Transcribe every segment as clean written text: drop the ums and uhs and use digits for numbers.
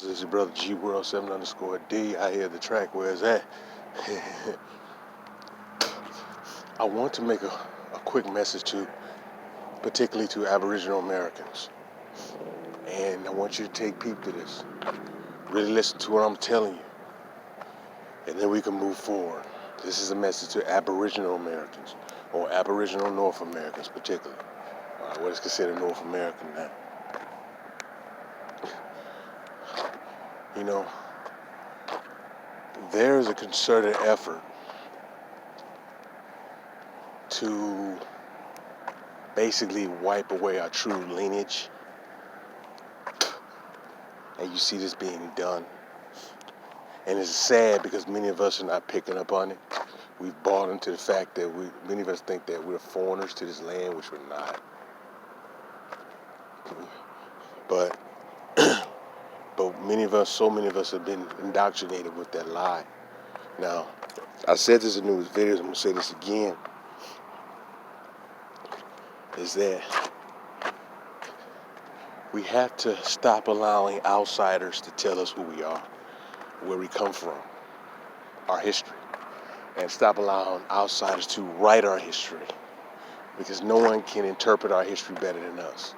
This is your brother G World 7_D. I hear the track. Where's that? I want to make a quick message particularly to Aboriginal Americans. And I want you to take peep to this. Really listen to what I'm telling you. And then we can move forward. This is a message to Aboriginal Americans, or Aboriginal North Americans particularly. What is considered North American now. You know, there is a concerted effort to basically wipe away our true lineage. And you see this being done. And it's sad because many of us are not picking up on it. We've bought into the fact that many of us think that we're foreigners to this land, which we're not. But so many of us have been indoctrinated with that lie. Now, I said this in numerous videos, I'm gonna say this again, is that we have to stop allowing outsiders to tell us who we are, where we come from, our history, and stop allowing outsiders to write our history, because no one can interpret our history better than us.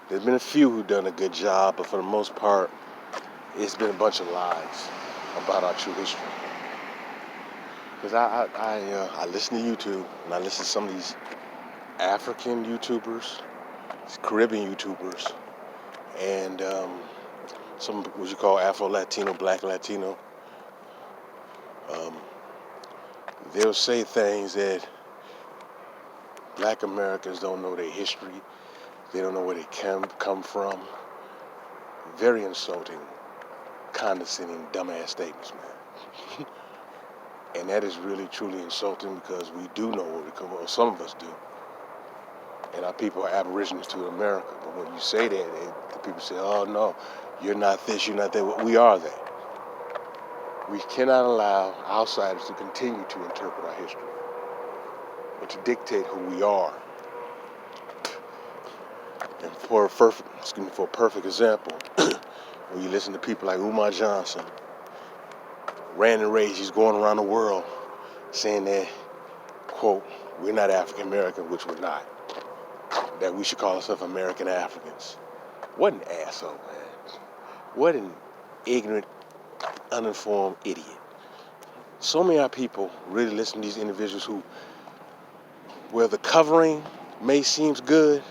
There's been a few who've done a good job, but for the most part, it's been a bunch of lies about our true history. Because I listen to YouTube, and I listen to some of these African YouTubers, these Caribbean YouTubers, and some what you call Afro-Latino, Black Latino. They'll say things that Black Americans don't know their history. They don't know where they come from. Very insulting, condescending, dumbass statements, man. And that is really, truly insulting because we do know where we come from, or some of us do. And our people are Aborigines to America. But when you say that, the people say, oh no, you're not this, you're not that. We are that. We cannot allow outsiders to continue to interpret our history, but to dictate who we are. And for a perfect example, when you listen to people like Umar Johnson, ran and raised, he's going around the world saying that, quote, we're not African American, which we're not. That we should call ourselves American Africans. What an asshole, man. What an ignorant, uninformed idiot. So many of our people really listen to these individuals where the covering may seem good,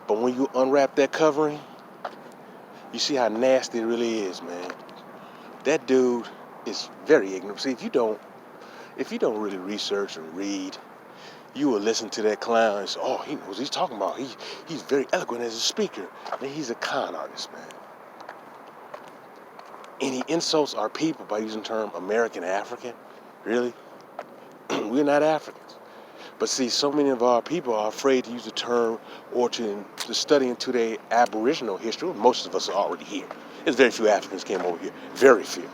but when you unwrap that covering, you see how nasty it really is, man. That dude is very ignorant. See, if you don't really research and read, you will listen to that clown and say, oh, he knows what he's talking about. He's very eloquent as a speaker. And he's a con artist, man. And he insults our people by using the term American African. Really? We're not Africans. But see, so many of our people are afraid to use the term or to study into their Aboriginal history. Most of us are already here. There's very few Africans came over here. Very few.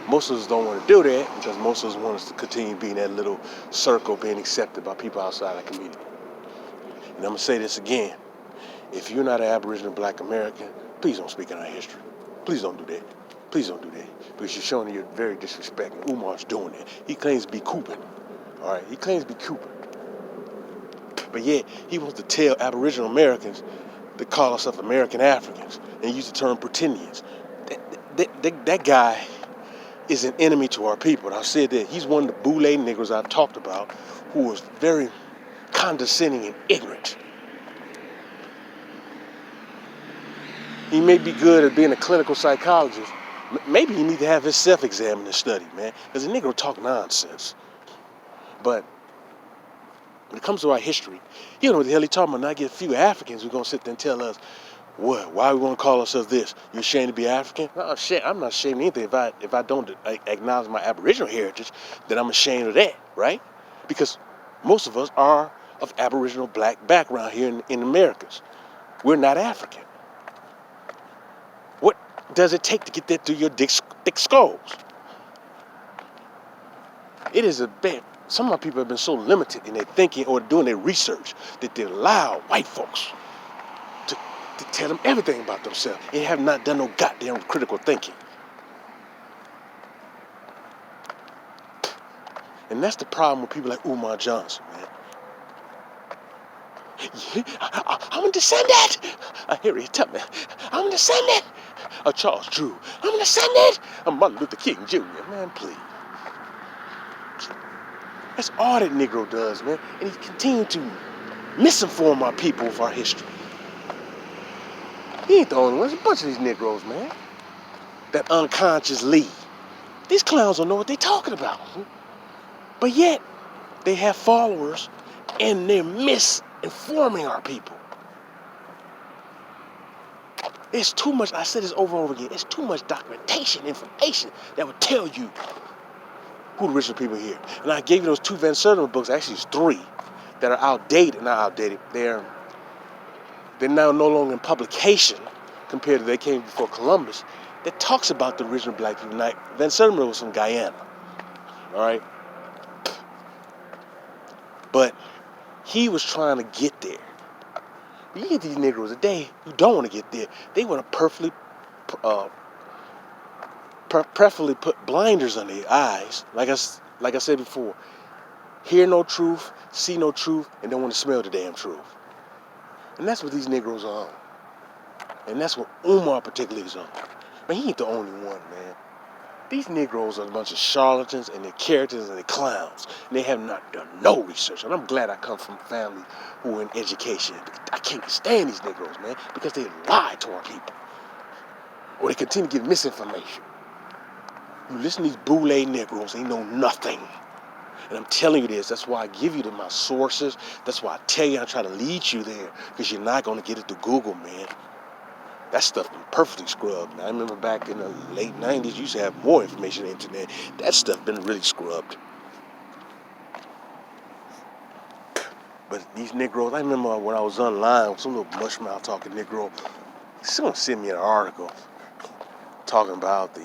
Most of us don't want to do that because most of us want us to continue being that little circle, being accepted by people outside our community. And I'm going to say this again. If you're not an Aboriginal Black American, please don't speak in our history. Please don't do that. Please don't do that. Because you're showing you're very disrespectful. Umar's doing that. He claims to be Cuban. All right? He claims to be Cuban. But yet, he wants to tell Aboriginal Americans to call ourselves American Africans and use the term Pretendians. That guy is an enemy to our people. And I said that he's one of the boule niggers I talked about who was very condescending and ignorant. He may be good at being a clinical psychologist. Maybe he need to have his self-examined and studied, man, because the nigger will talk nonsense. But when it comes to our history, he don't know what the hell he's talking about. Now I get a few Africans who are going to sit there and tell us, what? Why we want to call ourselves this? You ashamed to be African? No, I'm not ashamed of anything. If I don't acknowledge my Aboriginal heritage, then I'm ashamed of that, right? Because most of us are of Aboriginal Black background here in Americas. We're not African. What does it take to get that through your thick skulls? It is a bad. Some of our people have been so limited in their thinking or doing their research that they allow white folks to to tell them everything about themselves and have not done no goddamn critical thinking. And that's the problem with people like Umar Johnson, man. Yeah, I'm a descendant of Harriet Tubman. I'm a descendant of Charles Drew. I'm a descendant of Martin Luther King Jr. Man, please. That's all that Negro does, man. And he continues to misinform our people of our history. He ain't the only one. There's a bunch of these Negroes, man, that unconsciously. These clowns don't know what they're talking about. But yet, they have followers and they're misinforming our people. It's too much, I said this over and over again, it's too much documentation, information that would tell you who the original people here. And I gave you those 2 Van Sertima books, actually it's 3, that are outdated, not outdated, they're now no longer in publication compared to they came before Columbus, that talks about the original black people. Now, Van Sertima was from Guyana, all right? But he was trying to get there. You get these Negroes today who don't want to get there. They want to preferably put blinders on their eyes, like I said before, hear no truth, see no truth, and don't want to smell the damn truth. And that's what these Negroes are on. And that's what Umar particularly is on. Man, he ain't the only one, man. These Negroes are a bunch of charlatans and they're characters and they're clowns. And they have not done no research. And I'm glad I come from a family who are in education. I can't stand these Negroes, man, because they lie to our people. Or they continue to give misinformation. You listen to these boule Negroes, they know nothing. And I'm telling you this, that's why I give you my sources. That's why I tell you I try to lead you there, because you're not going to get it through Google, man. That stuff been perfectly scrubbed. Now, I remember back in the late 90s, you used to have more information on the internet. That stuff been really scrubbed. But these Negroes, I remember when I was online, some little mushmouth talking Negro, someone sent me an article talking about the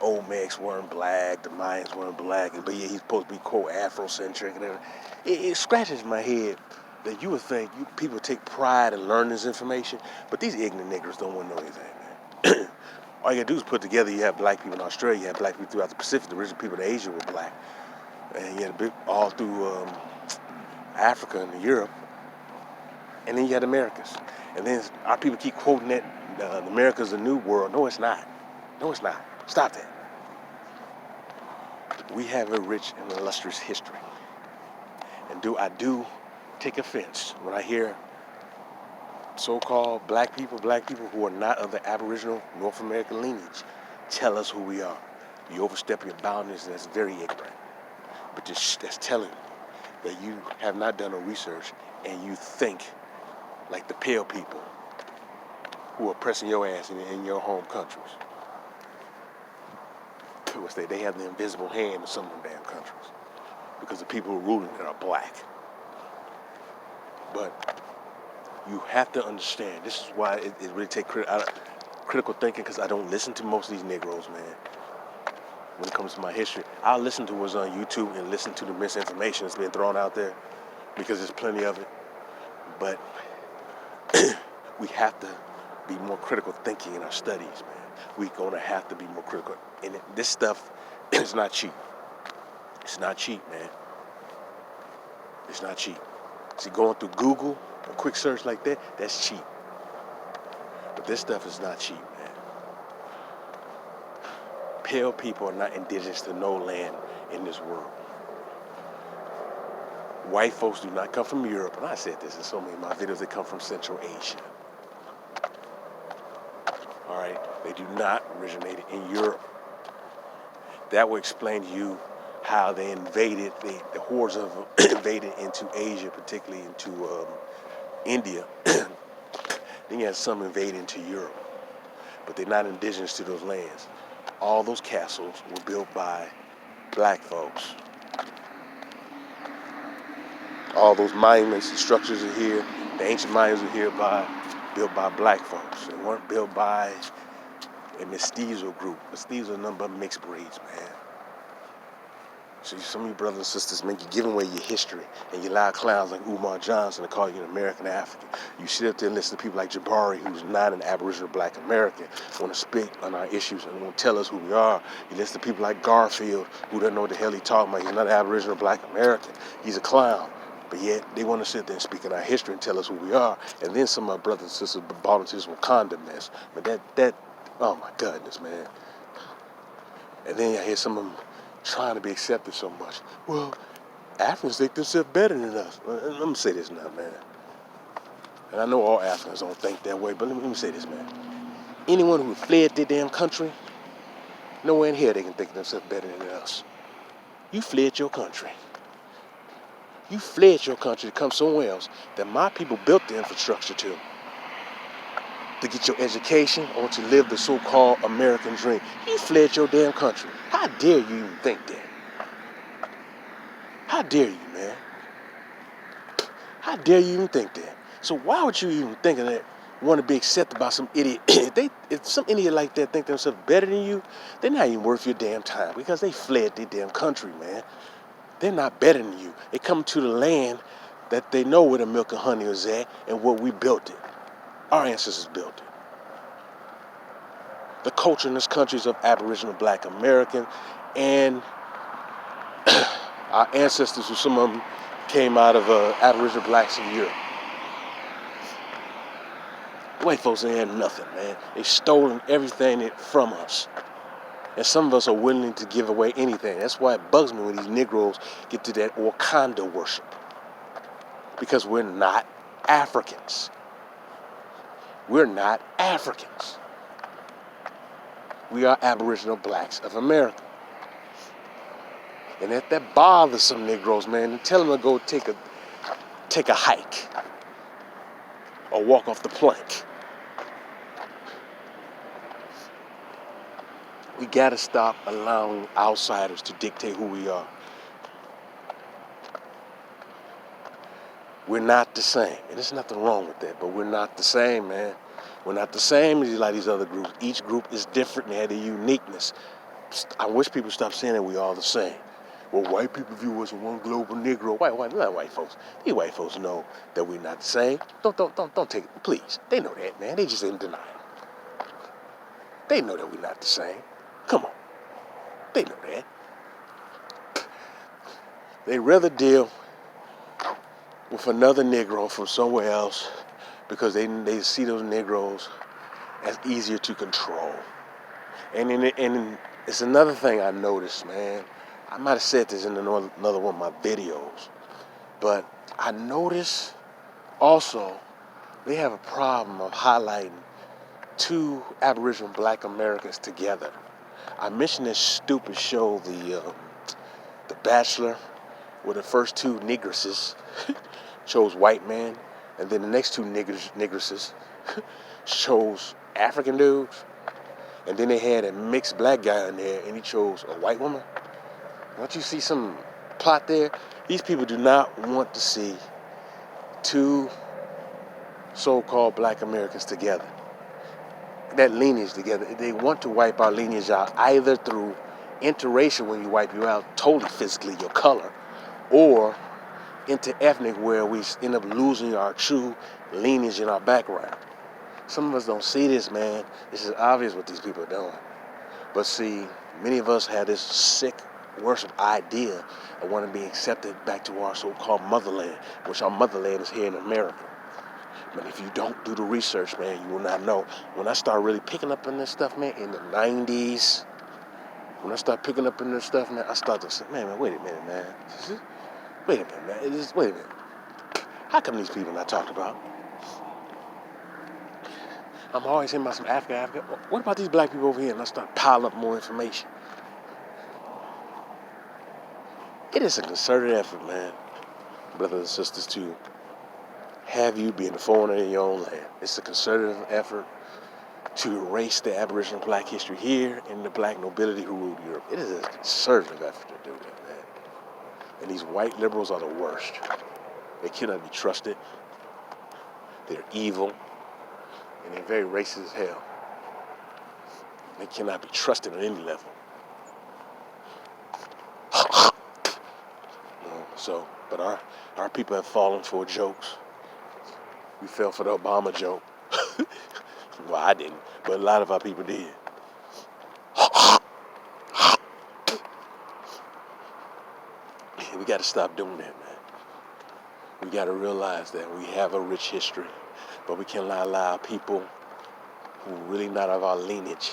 Olmecs weren't black, the Mayans weren't black, but yeah, he's supposed to be quote Afrocentric and everything. It scratches my head that you would think people take pride in learning this information, but these ignorant niggers don't want to know anything, man. All you gotta do is put together, you have black people in Australia, you have black people throughout the Pacific, the original people in Asia were black. And you had all through Africa and Europe, and then you had Americas. And then our people keep quoting that America's the new world. No, it's not. No, it's not. Stop that. We have a rich and illustrious history. And I do take offense when I hear so-called black people who are not of the Aboriginal North American lineage tell us who we are. You overstep your boundaries, and that's very ignorant. But that's telling you that you have not done no research and you think like the pale people who are pressing your ass in your home countries. They have the invisible hand in some of them damn countries because the people who are ruling it are black. But you have to understand, this is why it really takes critical thinking, because I don't listen to most of these Negroes, man. When it comes to my history, I'll listen to what's on YouTube and listen to the misinformation that's being thrown out there, because there's plenty of it. But we have to be more critical thinking in our studies, man. We're going to have to be more critical. And this stuff is not cheap. It's not cheap, man. It's not cheap. See, going through Google, a quick search like that, that's cheap. But this stuff is not cheap, man. Pale people are not indigenous to no land in this world. White folks do not come from Europe, and I said this in so many of my videos, they come from Central Asia. All right, they do not originate in Europe. That will explain to you how they invaded, the hordes of invaded into Asia, particularly into India. Then you had some invade into Europe, but they're not indigenous to those lands. All those castles were built by black folks. All those monuments and structures are here. The ancient mayans are here built by black folks. They weren't built by a mestizo group. Mestizo are nothing but mixed breeds, man. So some of you brothers and sisters, man, you're giving away your history, and you allow clowns like Umar Johnson to call you an American African. You sit up there and listen to people like Jabari, who's not an Aboriginal Black American, want to speak on our issues and want to tell us who we are. You listen to people like Garfield, who doesn't know what the hell he's talking about. He's not an Aboriginal Black American. He's a clown. But yet, they want to sit there and speak in our history and tell us who we are. And then some of my brothers and sisters bought into this Wakanda mess. But that, oh my goodness, man. And then I hear some of them trying to be accepted so much. Well, Africans think themselves better than us. Let me say this now, man. And I know all Africans don't think that way, but let me say this, man. Anyone who fled their damn country, nowhere in here they can think themselves better than us. You fled your country. You fled your country to come somewhere else that my people built the infrastructure to get your education or to live the so-called American dream. You fled your damn country. How dare you even think that? How dare you, man? How dare you even think that? So why would you even think of that? Want to be accepted by some idiot? If some idiot like that think themselves better than you, they're not even worth your damn time because they fled their damn country, man. They're not better than you. They come to the land that they know where the milk and honey is at and what we built it. Our ancestors built it. The culture in this country is of Aboriginal Black American, and our ancestors, who some of them came out of Aboriginal Blacks in Europe. White folks ain't had nothing, man. They stolen everything from us. And some of us are willing to give away anything. That's why it bugs me when these Negroes get to that Wakanda worship. Because we're not Africans. We're not Africans. We are Aboriginal Blacks of America. And if that bothers some Negroes, man, tell them to go take a hike or walk off the plank. We gotta stop allowing outsiders to dictate who we are. We're not the same. And there's nothing wrong with that, but we're not the same, man. We're not the same as like these other groups. Each group is different and they have their uniqueness. I wish people stop saying that we all the same. Well, white people view us as one global Negro. Not white folks. These white folks know that we're not the same. Don't take it, please. They know that, man. They just in denial. They know that we're not the same. Come on. They know that. They rather deal with another Negro from somewhere else because they see those Negroes as easier to control. And it's another thing I noticed, man. I might have said this in another one of my videos, but I noticed also they have a problem of highlighting two Aboriginal Black Americans together. I mentioned this stupid show, The Bachelor, where the first two negresses chose white man, and then the next two negresses chose African dudes, and then they had a mixed black guy in there, and he chose a white woman. Don't you see some plot there? These people do not want to see two so-called Black Americans together, that lineage together. They want to wipe our lineage out either through interracial, when you wipe you out totally physically, your color, or inter-ethnic, where we end up losing our true lineage and our background. Some of us don't see this, man. This is obvious what these people are doing. But see, many of us have this sick, worship idea of wanting to be accepted back to our so-called motherland, which our motherland is here in America. But if you don't do the research, man, you will not know. When I started really picking up on this stuff, man, in the 90s, when I started picking up on this stuff, man, I started to say, man, wait a minute, man. Wait a minute, man. Wait a minute. How come these people not talked about? I'm always hearing about some Africa. What about these black people over here? And I start piling up more information. It is a concerted effort, man, brothers and sisters, to have you be in the foreigner in your own land. It's a concerted effort to erase the Aboriginal Black history here and the Black nobility who ruled Europe. It is a concerted effort to do that, man. And these white liberals are the worst. They cannot be trusted. They're evil. And they're very racist as hell. They cannot be trusted on any level. So, but our people have fallen for jokes. We fell for the Obama joke. Well, I didn't, but a lot of our people did. We got to stop doing that, man. We got to realize that we have a rich history, but we cannot allow people who are really not of our lineage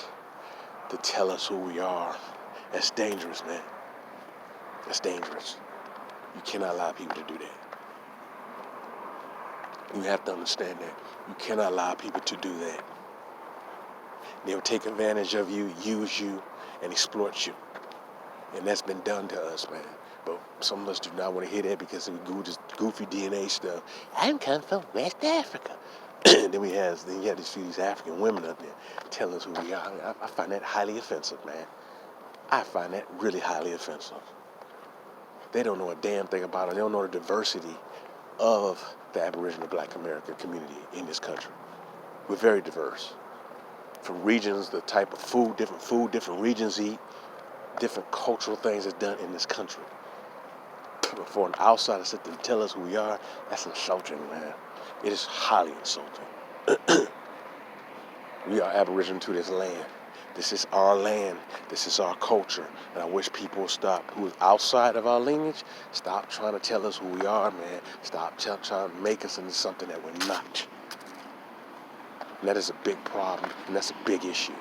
to tell us who we are. That's dangerous, man. That's dangerous. You cannot allow people to do that. You have to understand that. You cannot allow people to do that. They'll take advantage of you, use you, and exploit you. And that's been done to us, man. But some of us do not want to hear that because we do this goofy DNA stuff. I'm come from West Africa. then you have these African women up there telling us who we are. I find that highly offensive, man. I find that really highly offensive. They don't know a damn thing about it. They don't know the diversity of the Aboriginal Black American community in this country. We're very diverse. From regions, the type of food different regions eat, different cultural things that's done in this country. But for an outsider to sit there and tell us who we are, that's insulting, man. It is highly insulting. We are Aboriginal to this land. This is our land. This is our culture. And I wish people would stop, who is outside of our lineage, stop trying to tell us who we are, man. Stop trying to make us into something that we're not. And that is a big problem, and that's a big issue.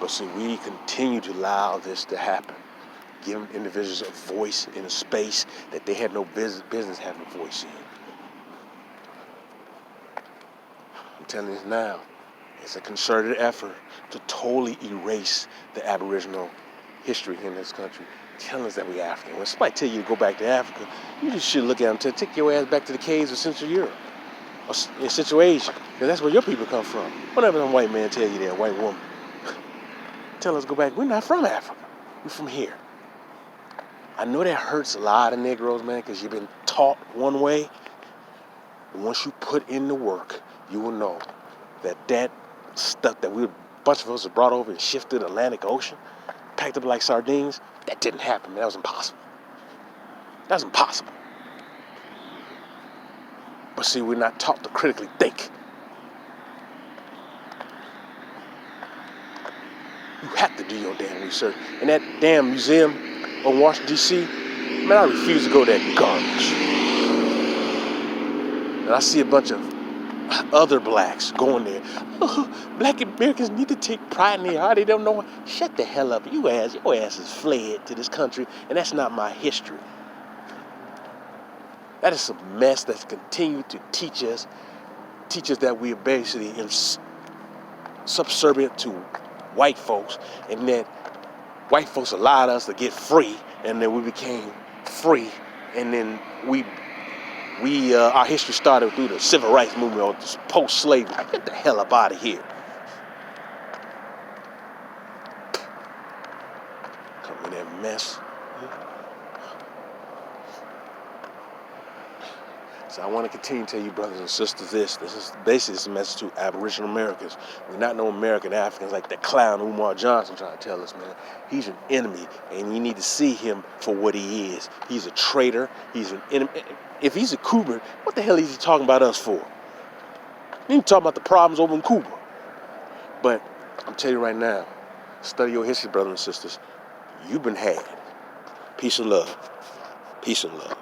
But see, we continue to allow this to happen, giving individuals a voice in a space that they had no business having a voice in. I'm telling you now, it's a concerted effort to totally erase the Aboriginal history in this country, telling us that we're African. When somebody tell you to go back to Africa, you just should look at them, take your ass back to the caves of Central Europe or Central Asia, because that's where your people come from. Whenever some white man tell you that, white woman, tell us to go back. We're not from Africa. We're from here. I know that hurts a lot of Negroes, man, because you've been taught one way. But once you put in the work, you will know that stuff that a bunch of us were brought over and shifted to the Atlantic Ocean, packed up like sardines, that didn't happen, man. That was impossible. That was impossible. But see, we're not taught to critically think. You have to do your damn research. And that damn museum in Washington, D.C., man, I refuse to go to that garbage. And I see a bunch of other blacks going there. Oh, Black Americans need to take pride in their heart. They don't know. Shut the hell up. Your ass is fled to this country, and that's not my history. That is some mess that's continued to teach us that we are basically subservient to white folks, and that white folks allowed us to get free, and then we became free, and then our history started through the civil rights movement or post-slavery. Get the hell up out of here. Come in that mess. So I want to continue to tell you, brothers and sisters, this is basically a message to Aboriginal Americans. We're not no American Africans like that clown Umar Johnson trying to tell us, man. He's an enemy, and you need to see him for what he is. He's a traitor. He's an enemy. If he's a Cuban, what the hell is he talking about us for? He ain't talking about the problems over in Cuba. But I'm telling you right now, study your history, brothers and sisters. You've been had. Peace and love. Peace and love.